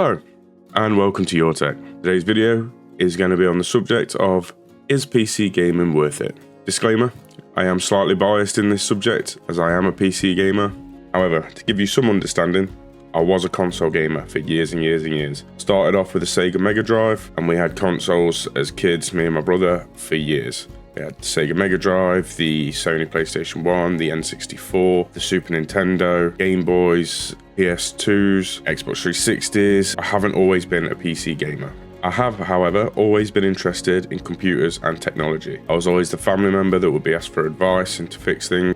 Hello and welcome to Your Tech. Today's video is going to be on the subject of, is PC gaming worth it? Disclaimer, I am slightly biased in this subject as I am a PC gamer. However, to give you some understanding, I was a console gamer for years and years and years. Started off with a Sega Mega Drive, and we had consoles as kids, me and my brother, for years. We had the Sega Mega Drive, the Sony PlayStation 1, the N64, the Super Nintendo, Game Boys, PS2s, Xbox 360s. I haven't always been a PC gamer. I have, however, always been interested in computers and technology. I was always the family member that would be asked for advice and to fix things.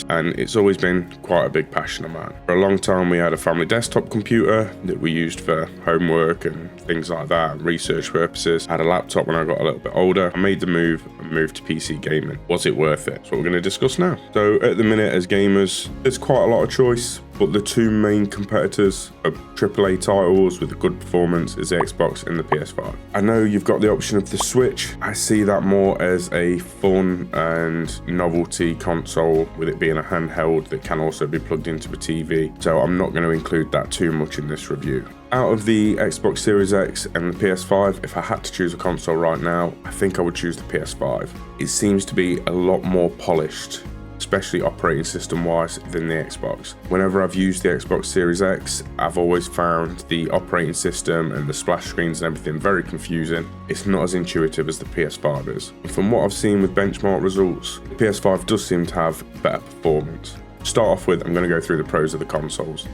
And it's always been quite a big passion of mine. For a long time we had a family desktop computer that we used for homework and things like that, and research purposes. I had a laptop when I got a little bit older. I made the move and moved to PC gaming. Was it worth it? That's what we're going to discuss now. So at the minute as gamers, there's quite a lot of choice, but the two main competitors of AAA titles with a good performance is the Xbox and the PS5. I know you've got the option of the Switch. I see that more as a fun and novelty console, with it being a handheld that can also be plugged into a TV. So I'm not going to include that too much in this review. Out of the Xbox Series X and the PS5, if I had to choose a console right now, I think I would choose the PS5. It seems to be a lot more polished, especially operating system wise, than the Xbox. Whenever I've used the Xbox Series X, I've always found the operating system and the splash screens and everything very confusing. It's not as intuitive as the PS5 is. And from what I've seen with benchmark results, the PS5 does seem to have better performance. To start off with, I'm going to go through the pros of the consoles.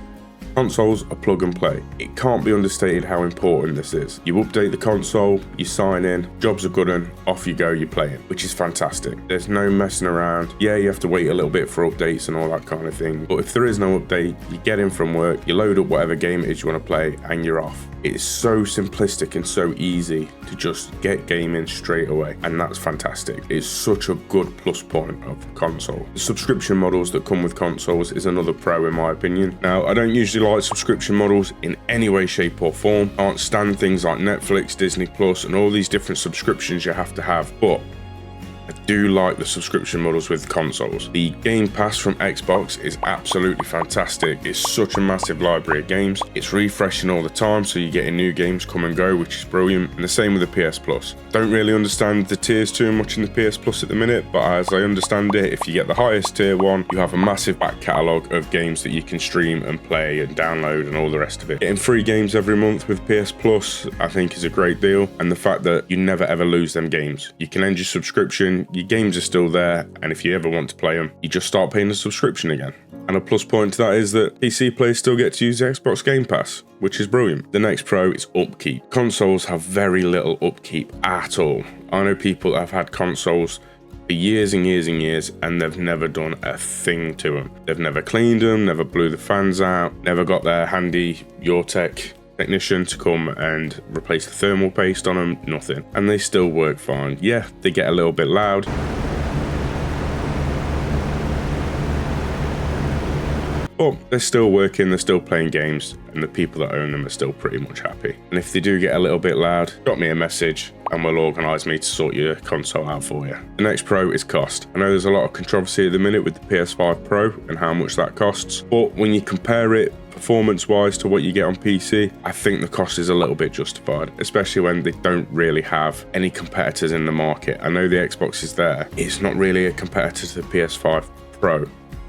Consoles are plug and play. It can't be understated how important this is. You update the console, you sign in, jobs are good and off you go, you're playing, which is fantastic. There's no messing around. Yeah, you have to wait a little bit for updates and all that kind of thing, but if there is no update, you get in from work, you load up whatever game it is you want to play, and you're off. It's so simplistic and so easy to just get gaming straight away, and that's fantastic. It's such a good plus point of the console. The subscription models that come with consoles is another pro in my opinion. Now, I don't usually like subscription models in any way, shape or form. I can't stand things like Netflix, Disney Plus and all these different subscriptions you have to have, but I do like the subscription models with consoles. The Game Pass from Xbox is absolutely fantastic. It's such a massive library of games. It's refreshing all the time, so you're getting new games come and go, which is brilliant. And the same with the PS Plus. Don't really understand the tiers too much in the PS Plus at the minute, but as I understand it, if you get the highest tier one, you have a massive back catalogue of games that you can stream and play and download and all the rest of it. Getting free games every month with PS Plus, I think, is a great deal. And the fact that you never ever lose them games. You can end your subscription, your games are still there, and if you ever want to play them, you just start paying the subscription again. And a plus point to that is that PC players still get to use the Xbox Game Pass, which is brilliant. The next pro is upkeep. Consoles have very little upkeep at all. I know people that have had consoles for years and years and years, and they've never done a thing to them. They've never cleaned them, never blew the fans out, never got their handy Your Tech technician to come and replace the thermal paste on them, nothing. And they still work fine. Yeah, they get a little bit loud, but they're still working, they're still playing games, and the people that own them are still pretty much happy. And if they do get a little bit loud, drop me a message and we'll organise me to sort your console out for you. The next pro is cost. I know there's a lot of controversy at the minute with the PS5 Pro and how much that costs, but when you compare it performance-wise to what you get on PC, I think the cost is a little bit justified, especially when they don't really have any competitors in the market. I know the Xbox is there. It's not really a competitor to the PS5 Pro.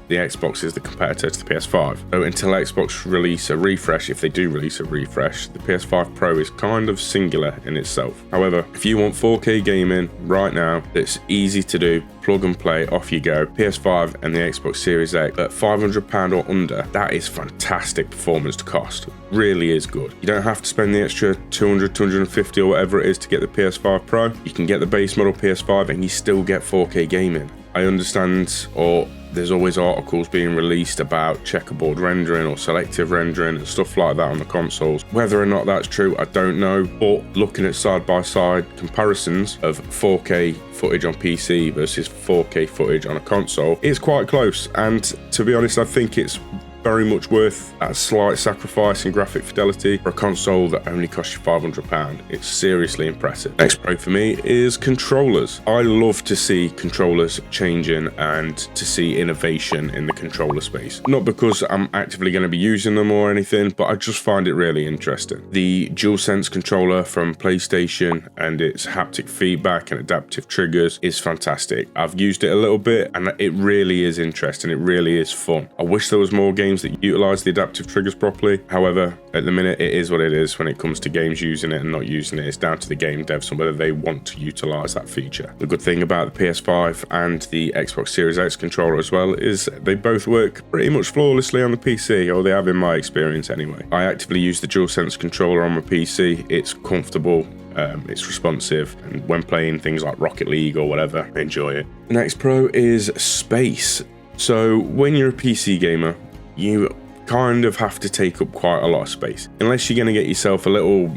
The Xbox is the competitor to the PS5. So until Xbox release a refresh, if they do release a refresh, the PS5 Pro is kind of singular in itself. However, if you want 4K gaming right now, it's easy to do, plug and play, off you go. PS5 and the Xbox Series X at £500 or under, that is fantastic performance to cost. Really is good. You don't have to spend the extra 200, 250 or whatever it is to get the PS5 Pro. You can get the base model PS5 and you still get 4K gaming. I understand, or there's always articles being released about checkerboard rendering or selective rendering and stuff like that on the consoles. Whether or not that's true, I don't know, but looking at side-by-side comparisons of 4K footage on PC versus 4K footage on a console, it's quite close, and to be honest, I think it's very much worth that slight sacrifice in graphic fidelity for a console that only costs you £500. It's seriously impressive. Next pro for me is controllers. I love to see controllers changing and to see innovation in the controller space. Not because I'm actively going to be using them or anything, but I just find it really interesting. The DualSense controller from PlayStation and its haptic feedback and adaptive triggers is fantastic. I've used it a little bit and it really is interesting. It really is fun. I wish there was more games that utilize the adaptive triggers properly. However, at the minute, it is what it is when it comes to games using it and not using it. It's down to the game devs on whether they want to utilize that feature. The good thing about the PS5 and the Xbox Series X controller as well is they both work pretty much flawlessly on the PC, or they have in my experience anyway. I actively use the DualSense controller on my PC. It's comfortable. It's responsive, and when playing things like Rocket League or whatever, I enjoy it. The next pro is space. So when you're a PC gamer, you kind of have to take up quite a lot of space. Unless you're going to get yourself a little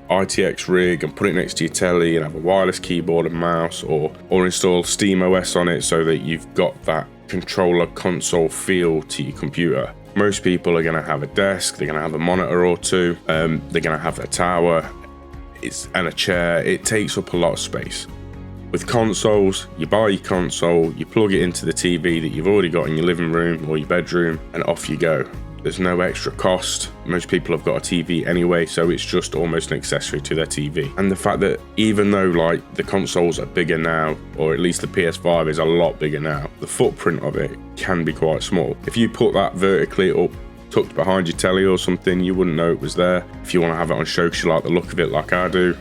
ITX rig and put it next to your telly and have a wireless keyboard and mouse, or install SteamOS on it so that you've got that controller console feel to your computer. Most people are going to have a desk, they're going to have a monitor or two, they're going to have a tower and a chair. It takes up a lot of space. With consoles, you buy your console, you plug it into the TV that you've already got in your living room or your bedroom, and off you go. There's no extra cost. Most people have got a TV anyway, so it's just almost an accessory to their TV. And the fact that even though like the consoles are bigger now, or at least the PS5 is a lot bigger now, the footprint of it can be quite small. If you put that vertically up, tucked behind your telly or something, you wouldn't know it was there. If you want to have it on show because you like the look of it like I do,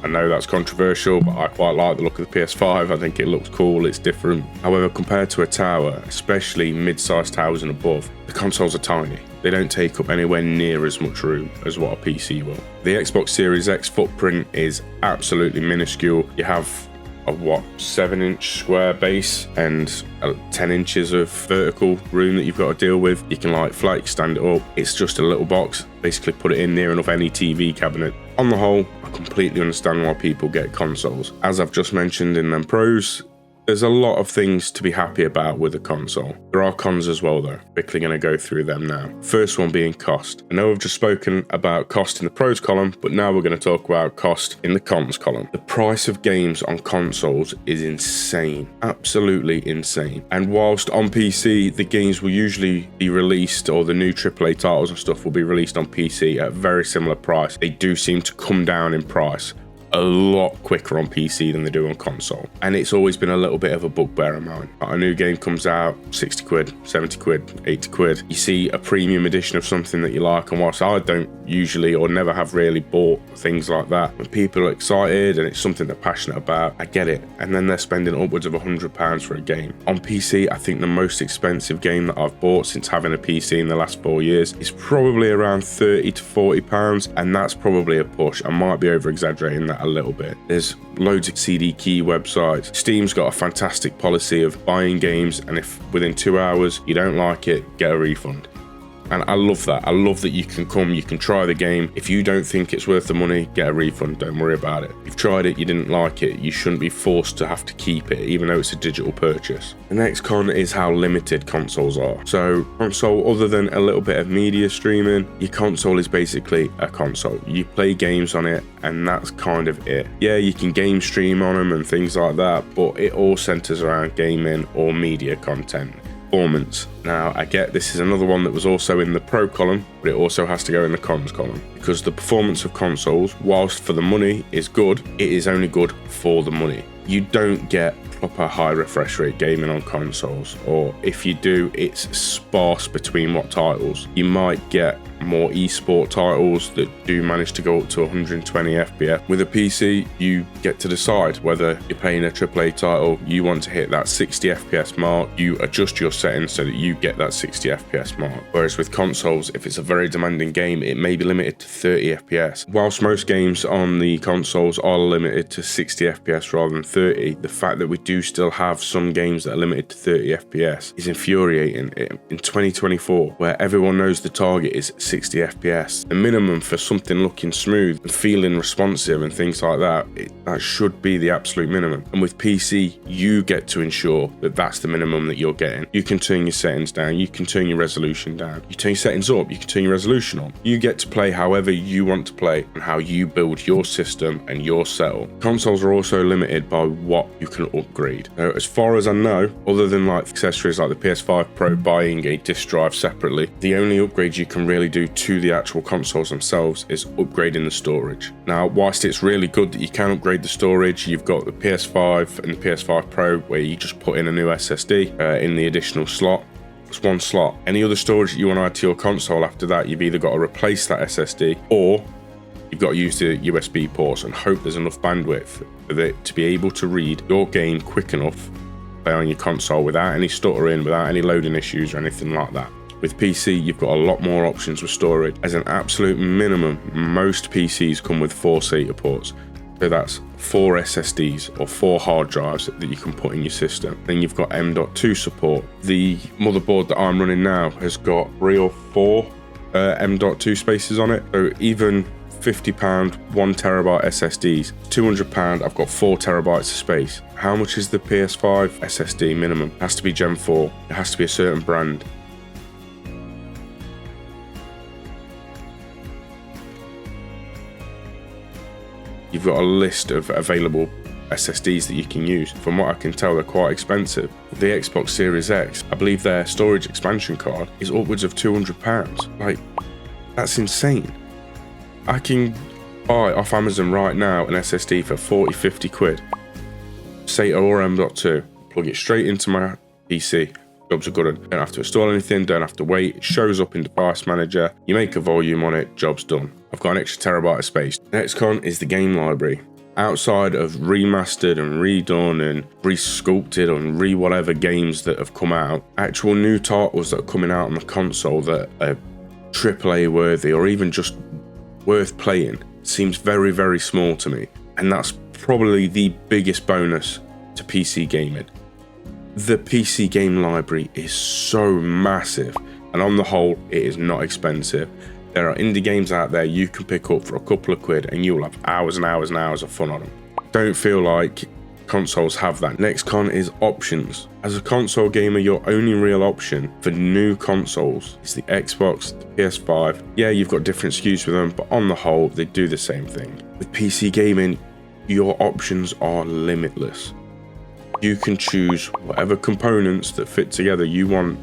I know that's controversial, but I quite like the look of the PS5. I think it looks cool, it's different. However, compared to a tower, especially mid-sized towers and above, the consoles are tiny. They don't take up anywhere near as much room as what a PC will. The Xbox Series X footprint is absolutely minuscule. You have a 7-inch square base and 10 inches of vertical room that you've got to deal with. You can like flake stand it up. It's just a little box. Basically put it in near enough any TV cabinet. On the whole, I completely understand why people get consoles. As I've just mentioned in them pros, there's a lot of things to be happy about with a console. There are cons as well though. Quickly going to go through them now. First one being cost. I know I've just spoken about cost in the pros column, but now we're going to talk about cost in the cons column. The price of games on consoles is insane. Absolutely insane. And whilst on PC, the games will usually be released, or the new AAA titles and stuff will be released on PC at a very similar price, they do seem to come down in price a lot quicker on PC than they do on console. And it's always been a little bit of a bugbear of mine. A new game comes out, 60 quid, 70 quid, 80 quid. You see a premium edition of something that you like, and whilst I don't usually or never have really bought things like that, when people are excited and it's something they're passionate about, I get it. And then they're spending upwards of £100 for a game. On PC, I think the most expensive game that I've bought since having a PC in the last 4 years is probably around £30 to £40, and that's probably a push. I might be over exaggerating that a little bit. There's loads of CD key websites. Steam's got a fantastic policy of buying games, and if within 2 hours you don't like it, get a refund. And I love that. I love that you can try the game. If you don't think it's worth the money, get a refund. Don't worry about it. If you've tried it, you didn't like it, you shouldn't be forced to have to keep it, even though it's a digital purchase. The next con is how limited consoles are. So console, other than a little bit of media streaming, your console is basically a console. You play games on it, and that's kind of it. Yeah, you can game stream on them and things like that, but it all centers around gaming or media content. Performance. Now, I get this is another one that was also in the pro column, but it also has to go in the cons column, because the performance of consoles, whilst for the money is good, it is only good for the money. You don't get proper high refresh rate gaming on consoles, or if you do, it's sparse between what titles. You might get more esport titles that do manage to go up to 120 FPS. With a PC, you get to decide whether you're playing a AAA title, you want to hit that 60 FPS mark, you adjust your settings so that you get that 60 FPS mark. Whereas with consoles, if it's a very demanding game, it may be limited to 30 FPS. Whilst most games on the consoles are limited to 60 FPS rather than 30, the fact that we do still have some games that are limited to 30 FPS is infuriating. In 2024, where everyone knows the target is 60 FPS. The minimum for something looking smooth and feeling responsive and things like that, that should be the absolute minimum. And with PC, you get to ensure that that's the minimum that you're getting. You can turn your settings down, you can turn your resolution down, you turn your settings up, you can turn your resolution on. You get to play however you want to play and how you build your system and your setup. Consoles are also limited by what you can upgrade. Now, as far as I know, other than like accessories like the PS5 Pro buying a disc drive separately, the only upgrade you can really do to the actual consoles themselves is upgrading the storage. Now, whilst it's really good that you can upgrade the storage, you've got the PS5 and the PS5 Pro where you just put in a new SSD in the additional slot. It's one slot. Any other storage that you want to add to your console after that, you've either got to replace that SSD or you've got to use the USB ports and hope there's enough bandwidth for it to be able to read your game quick enough play on your console without any stuttering, without any loading issues or anything like that. With PC, you've got a lot more options with storage. As an absolute minimum, most PCs come with 4 SATA ports. So that's 4 SSDs or 4 hard drives that you can put in your system. Then you've got M.2 support. The motherboard that I'm running now has got 3 or 4 M.2 spaces on it. So even £50 1TB SSDs, £200, I've got 4 terabytes of space. How much is the PS5 SSD minimum? It has to be Gen 4. It has to be a certain brand. You've got a list of available SSDs that you can use. From what I can tell, they're quite expensive. The Xbox Series X, I believe their storage expansion card is upwards of £200. Like, that's insane. I can buy off Amazon right now an SSD for 40-50 quid. SATA or M.2, plug it straight into my PC. Jobs are good. Don't have to install anything, don't have to wait. It shows up in Device Manager. You make a volume on it, job's done. I've got an extra terabyte of space. Next con is the game library. Outside of remastered and redone and re-sculpted and re-whatever games that have come out, actual new titles that are coming out on the console that are AAA worthy or even just worth playing seems very, very small to me. And that's probably the biggest bonus to PC gaming. The PC game library is so massive, and on the whole, it is not expensive. There are indie games out there you can pick up for a couple of quid and you'll have hours and hours and hours of fun on them. Don't feel like consoles have that. Next con is options. As a console gamer, your only real option for new consoles is the Xbox, the PS5. Yeah, you've got different SKUs with them, but on the whole, they do the same thing. With PC gaming, your options are limitless. You can choose whatever components that fit together you want,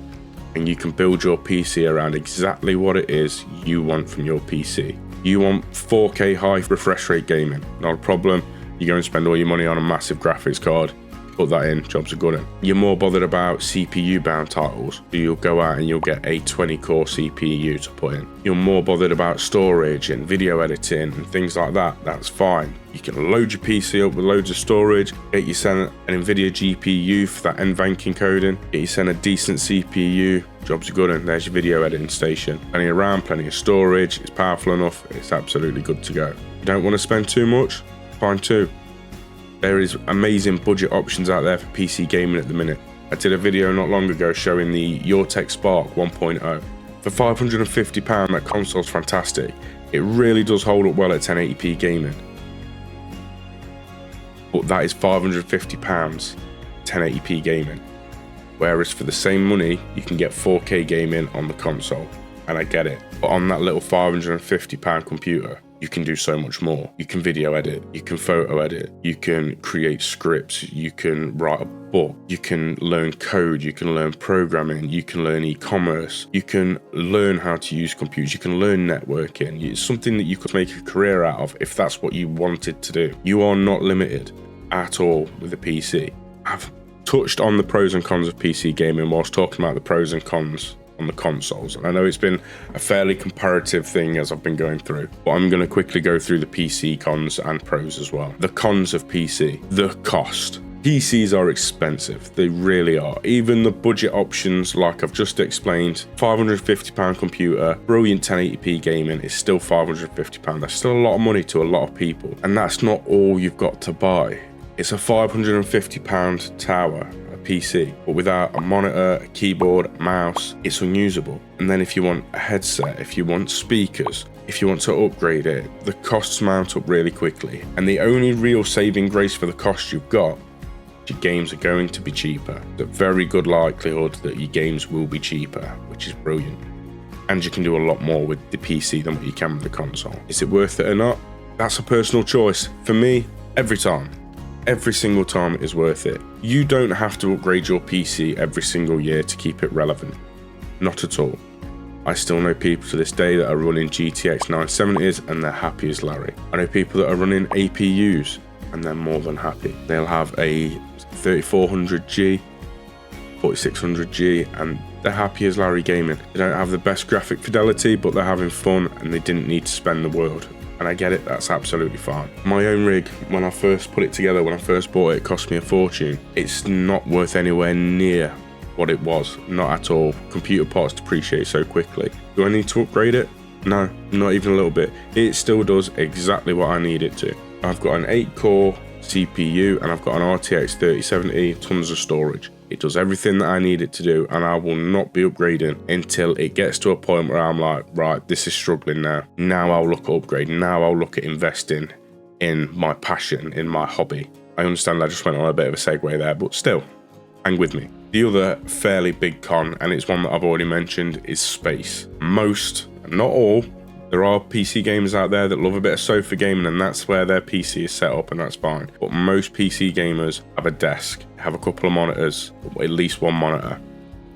and you can build your PC around exactly what it is you want from your PC. You want 4K high refresh rate gaming, not a problem. You go and spend all your money on a massive graphics card, put that in, jobs are good. You're more bothered about CPU bound titles, so you'll go out and you'll get a 20 core CPU to put in. You're more bothered about storage and video editing and things like that, that's fine. You can load your PC up with loads of storage, get you sent an NVIDIA GPU for that NVENC encoding, get you sent a decent CPU, jobs are good, and there's your video editing station. Plenty of RAM, plenty of storage, it's powerful enough, it's absolutely good to go. You don't want to spend too much? Fine too. There is amazing budget options out there for PC gaming at the minute. I did a video not long ago showing the YourTech Spark 1.0. For £550, that console's fantastic. It really does hold up well at 1080p gaming. But that is £550 1080p gaming. Whereas for the same money, you can get 4K gaming on the console. And I get it. But on that little £550 computer, you can do so much more. You can video edit, you can photo edit, you can create scripts, you can write a book, you can learn code, you can learn programming, you can learn e-commerce, you can learn how to use computers, you can learn networking. It's something that you could make a career out of if that's what you wanted to do. You are not limited at all with a PC. I've touched on the pros and cons of PC gaming whilst talking about the pros and cons on the consoles, and I know it's been a fairly comparative thing as I've been going through, but I'm going to quickly go through the PC cons and pros as well. The cons of PC, the cost. PCs are expensive, they really are. Even the budget options, like I've just explained, £550 computer, brilliant 1080p gaming is still £550. That's still a lot of money to a lot of people, and that's not all you've got to buy. It's a £550 tower, a PC, but without a monitor, a keyboard, a mouse, it's unusable. And then if you want a headset, if you want speakers, if you want to upgrade it, the costs mount up really quickly. And the only real saving grace for the cost you've got, your games are going to be cheaper. There's a very good likelihood that your games will be cheaper, which is brilliant. And you can do a lot more with the PC than what you can with the console. Is it worth it or not? That's a personal choice. For me, every single time it is worth it. You don't have to upgrade your PC every single year to keep it relevant. Not at all. I still know people to this day that are running GTX 970s and they're happy as Larry. I know people that are running APUs and they're more than happy. They'll have a 3400G, 4600G, and they're happy as Larry gaming. They don't have the best graphic fidelity, but they're having fun and they didn't need to spend the world. And I get it, that's absolutely fine. My own rig, when I first put it together, when I first bought it, it cost me a fortune. It's not worth anywhere near what it was, not at all. Computer parts depreciate so quickly. Do I need to upgrade it? No, not even a little bit. It still does exactly what I need it to. I've got an 8-core CPU and I've got an RTX 3070, tons of storage. It does everything that I need it to do, and I will not be upgrading until it gets to a point where I'm like, right, this is struggling now. Now I'll look at upgrading. Now I'll look at investing in my passion, in my hobby. I understand I just went on a bit of a segue there, but still, hang with me. The other fairly big con, and it's one that I've already mentioned, is space. Most, not all, there are PC gamers out there that love a bit of sofa gaming, and that's where their PC is set up, and that's fine. But most PC gamers have a desk, have a couple of monitors, at least one monitor,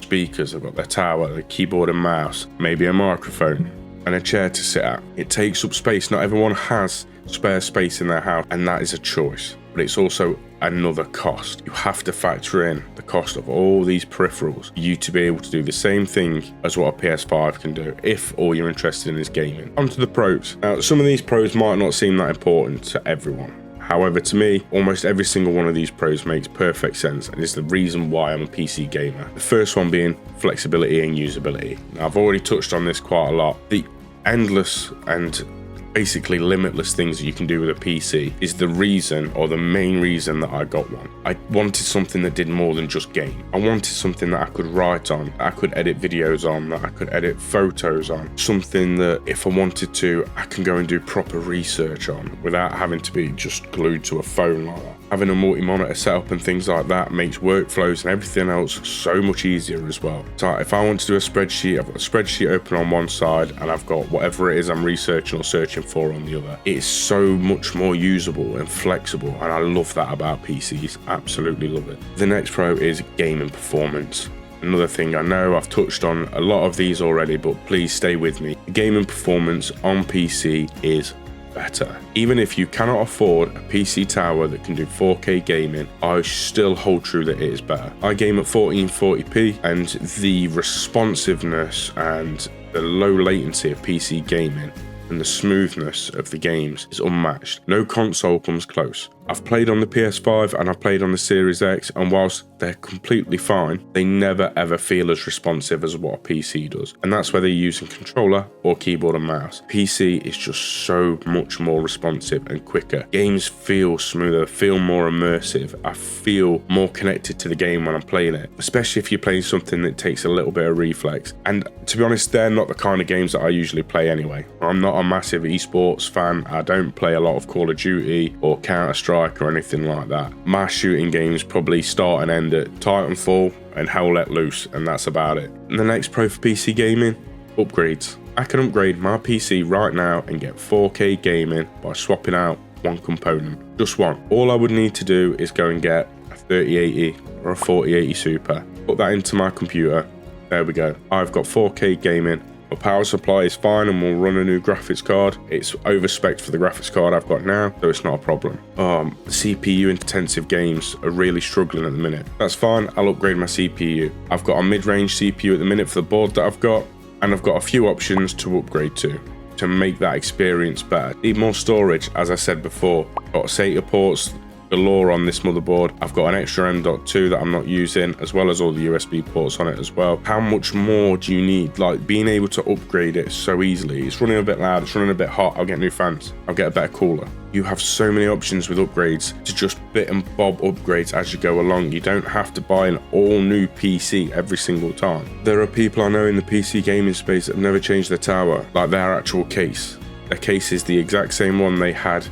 speakers, they've got their tower, their keyboard and mouse, maybe a microphone, and a chair to sit at. It takes up space. Not everyone has spare space in their house, and that is a choice. But it's also another cost. You have to factor in the cost of all these peripherals for you to be able to do the same thing as what a PS5 can do, if all you're interested in is gaming. Onto the pros. Now, some of these pros might not seem that important to everyone. However, to me, almost every single one of these pros makes perfect sense and is the reason why I'm a PC gamer. The first one being flexibility and usability. Now, I've already touched on this quite a lot. The endless and basically limitless things that you can do with a PC is the reason, or the main reason, that I got one. I wanted something that did more than just game. I wanted something that I could write on, that I could edit videos on, that I could edit photos on, something that if I wanted to, I can go and do proper research on without having to be just glued to a phone like that. Having a multi-monitor setup and things like that makes workflows and everything else so much easier as well. So if I want to do a spreadsheet, I've got a spreadsheet open on one side and I've got whatever it is I'm researching or searching for on the other. It's so much more usable and flexible, and I love that about PCs. Absolutely love it. The next pro is gaming performance. Another thing, I know I've touched on a lot of these already, but please stay with me. Gaming performance on PC is better. Even if you cannot afford a PC tower that can do 4K gaming, I still hold true that it is better. I game at 1440p, and the responsiveness and the low latency of PC gaming and the smoothness of the games is unmatched. No console comes close. I've played on the PS5 and I've played on the Series X, and whilst they're completely fine, they never ever feel as responsive as what a PC does. And that's whether you're using controller or keyboard and mouse. PC is just so much more responsive and quicker. Games feel smoother, feel more immersive. I feel more connected to the game when I'm playing it, especially if you're playing something that takes a little bit of reflex. And to be honest, they're not the kind of games that I usually play anyway. I'm not a massive esports fan. I don't play a lot of Call of Duty or Counter-Strike or anything like that. My shooting games probably start and end at Titanfall and Hell Let Loose, and that's about it. And the next pro for PC gaming, upgrades. I can upgrade my PC right now and get 4K gaming by swapping out one component. Just one. All I would need to do is go and get a 3080 or a 4080 Super, put that into my computer. There we go. I've got 4K gaming. My power supply is fine and will run a new graphics card. It's overspec'd for the graphics card I've got now, so it's not a problem. CPU intensive games are really struggling at the minute. That's fine, I'll upgrade my CPU. I've got a mid-range CPU at the minute for the board that I've got, and I've got a few options to upgrade to make that experience better. Need more storage, as I said before. Got SATA ports galore on this motherboard. I've got an extra M.2 that I'm not using, as well as all the USB ports on it as well. How much more do you need? Like, being able to upgrade it so easily. It's running a bit loud, it's running a bit hot. I'll get new fans, I'll get a better cooler. You have so many options with upgrades to just bit and bob upgrades as you go along. You don't have to buy an all new PC every single time. There are people I know in the PC gaming space that have never changed their tower, like their actual case. Their case is the exact same one they had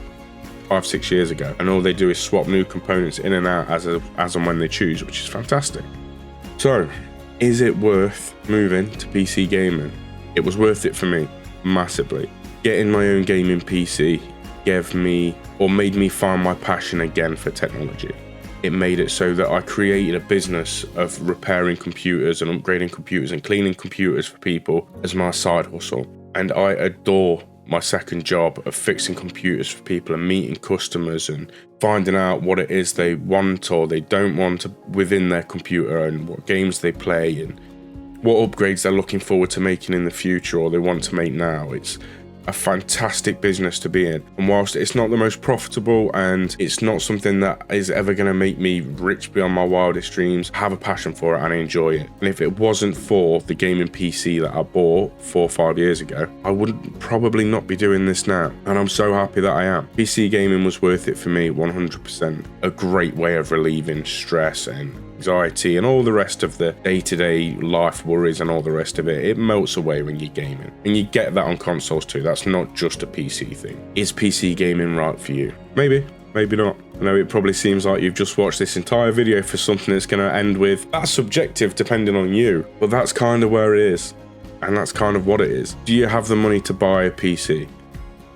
5-6 years ago, and all they do is swap new components in and out as and when they choose, which is fantastic. So, is it worth moving to PC gaming? It was worth it for me, massively. Getting my own gaming PC made me find my passion again for technology. It made it so that I created a business of repairing computers and upgrading computers and cleaning computers for people as my side hustle. And I adore my second job of fixing computers for people and meeting customers and finding out what it is they want or they don't want within their computer, and what games they play and what upgrades they're looking forward to making in the future or they want to make now. It's a fantastic business to be in, and whilst it's not the most profitable and it's not something that is ever going to make me rich beyond my wildest dreams, I have a passion for it and I enjoy it. And if it wasn't for the gaming PC that I bought 4 or 5 years ago, I would probably not be doing this now, and I'm so happy that I am. PC gaming was worth it for me 100%. A great way of relieving stress and anxiety and all the rest of the day-to-day life worries and all the rest of it. It melts away when you're gaming, and you get that on consoles too. That's not just a PC thing. Is PC gaming right for you? Maybe not. I know it probably seems like you've just watched this entire video for something that's going to end with, that's subjective depending on you, but that's kind of where it is, and that's kind of what it is. Do you have the money to buy a PC?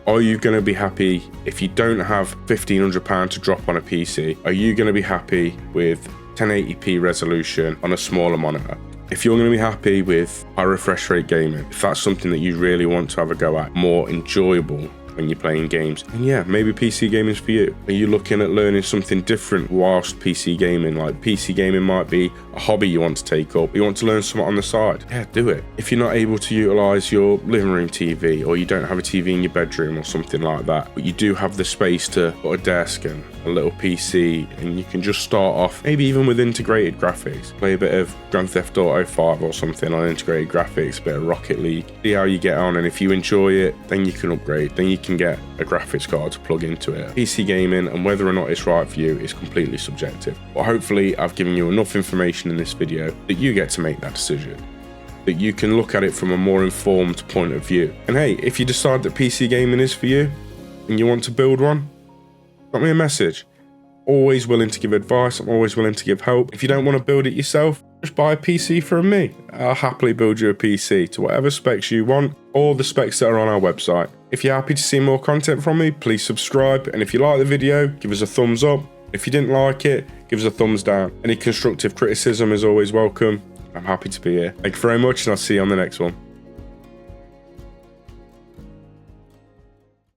Are you going to be happy if you don't have £1,500 to drop on a PC? Are you going to be happy with 1080p resolution on a smaller monitor? If you're going to be happy with high refresh rate gaming, if that's something that you really want to have a go at, more enjoyable when you're playing games, and yeah, maybe PC gaming is for you. Are you looking at learning something different whilst PC gaming? Like, PC gaming might be a hobby you want to take up, you want to learn something on the side, yeah, do it. If you're not able to utilize your living room TV, or you don't have a TV in your bedroom or something like that, but you do have the space to put a desk and a little PC, and you can just start off maybe even with integrated graphics, play a bit of Grand Theft Auto 5 or something on integrated graphics, a bit of Rocket League, see how you get on, and if you enjoy it, then you can upgrade, then you can get a graphics card to plug into it. PC gaming, and whether or not it's right for you, is completely subjective, but hopefully I've given you enough information in this video that you get to make that decision, that you can look at it from a more informed point of view. And hey, if you decide that PC gaming is for you and you want to build one, drop me a message. Always willing to give advice, I'm always willing to give help. If you don't want to build it yourself, just buy a PC from me. I'll happily build you a PC to whatever specs you want, all the specs that are on our website. If you're happy to see more content from me, please subscribe, and if you like the video, give us a thumbs up. If you didn't like it, give us a thumbs down. Any constructive criticism is always welcome. I'm happy to be here. Thank you very much, and I'll see you on the next one.